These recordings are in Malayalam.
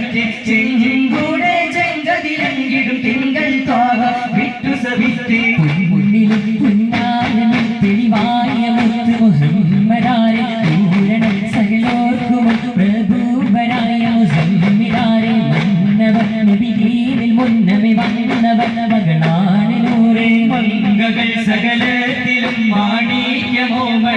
വിറ്റ് ചെങ്കൂടെ ചെങ്കതിലങ്കിടും തിങ്കൾ താവ വിട്ടു സവിത്ത് മുന്നിലും പുന്നാലും തെളിവായ മുത്ത് മുഹമ്മദാരെ പൂരണം സകലോർക്കും പ്രഭുവരായ മുസമ്മിദാരെ മന്നവൻ നബിദീനിൽ മുന്നമി വന്നവൻ മകളാണ് നൂറേ മംഗകൾ സകലത്തിലും മാണിക്യമോമട്ടിന്തി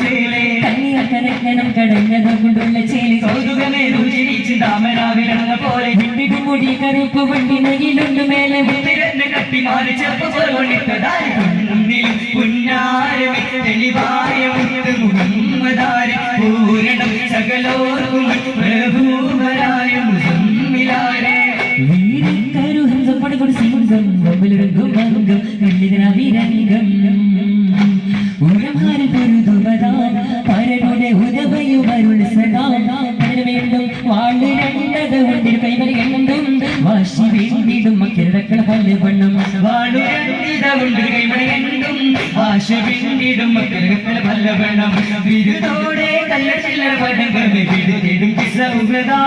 ചേലേ കന്യാകരക്കണം കടങ്ങതും കൊണ്ടുള്ള ചേലി കൗതുകമേറും ചിരിച്ച് താമരാവിരണ പോലെ മുണ്ടിടും മുടി കറുപ്പ് വണ്ടി നയിലുണ്ട് മേലെ മുത്തിരന്ന് കട്ടി മാറി ചെപ്പ് പൊറോണിട്ടതായി മുന്നിലും പുന്നാരമേ തെളിവായ മുത്ത് മുഹമ്മദാരെ പൂരണം സകലോർക്കും പ്രഭുവരായ മുസമ്മിലാരെ വീരക്കരുഹംസം പടകൊടു സിംഹം വമ്പലുരംഗം മംഗം കല്ലിതനാവിരംഗം ഉരമാരി പൊരുതുവതാൻ പരനുടെ ഉദവയുമരുൾ സദാ പരമേണ്ടും വാള് രണ്ടത് കൊണ്ടിരു കൈവരി എണ്ണും വാശി വീണ്ടിടും മക്കളിടക്കള പല്ല് പണ്ണും വാളു രണ്ടിത കൊണ്ടിരു കൈവരി എണ്ണും വാശി വീണ്ടിടും മക്കളിടക്കള പല്ല് പണ്ണം വിരുതോടെ കല്ല ചില്ലറ പടങ്ങൾ വിടുതിടും കിസൗഹൃദാ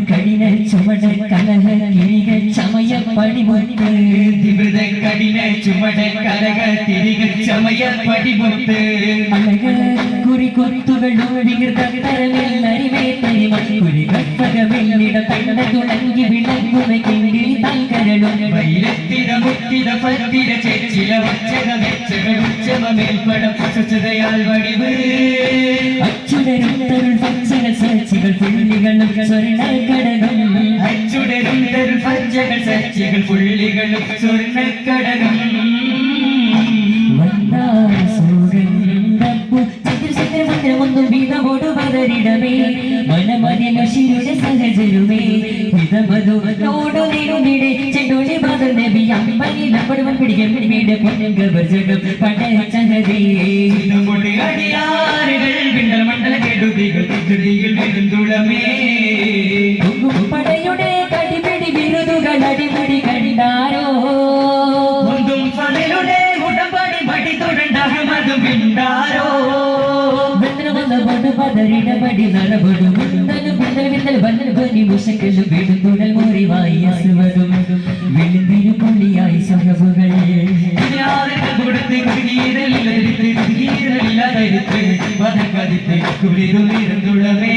കഠിന ചുമട കലഹ കിരിക ചമയ പടിമുത്ത് ദിവൃത കഠിന ചുമട കലഹ തിരിക ചമയ പടിമുത്ത് അഴക കുറി കൊത്തുകളും വികൃത തരമില്ലരിവേത്തരി മക്കുരി കട്ടകമെല്ലിട തണ്ട തുളങ്ങി വിളങ്ങുന്ന കിണ്ടിൽ തങ്കരളും വൈരത്തിര മുത്തിര പത്തിര ചെച്ചില വച്ചക വെച്ചക ഉച്ചമേൽപ്പടം സ്വച്ഛതയാൽ വടിവ് അച്ചുടരും തരുൾ പച്ചകൾ സച്ചികൾ പുള്ളികളും സ്വർണ്ണ കടകം അച്ചുടരും തരുൾ പച്ചകൾ സച്ചികൾ പുള്ളികളും സ്വർണ്ണ കടകം മന്ത്രമൊന്നും വിധമോടു പതരിടമേ മനമതിനുഷിയുടെ സഹജരുമേ വിധമതോടു നീടുന്നിടെ ചെണ്ടോടി പതർ നബി അമ്പനിലപ്പെടുവൻ പിടിക്കാൻ പിടിമീടെ പൊന്നംഗവർജകം പടച്ചഹതേ അടിയാറുകൾ പിണ്ടൽ മണ്ഡല കെടുതികൾ കൃതികൾ വിരുന്തുളമേ പടയുടെ കടിപിടി വിരുതുകൾ അടിമുടി കണ്ടാരോ ഒന്നും ഫലയുടെ ഉടമ്പടി പടി തുടണ്ട അഹമ്മദും പിണ്ടാരോ പതറിടപടി നടപടും പിന്തൽ പിന്തൽ ബന്ധൽ പനി മുഷക്കലും വീടും തുടൽ മുറിവായി അസുവതും വിളുന്തിരു പുള്ളിയായി സഹബുകൾ കൊടുത്ത് കുടീരലില്ലാതിരുത്ത് വധക്കതിത്ത് കുളിരും ഇരുന്നുള്ളവേ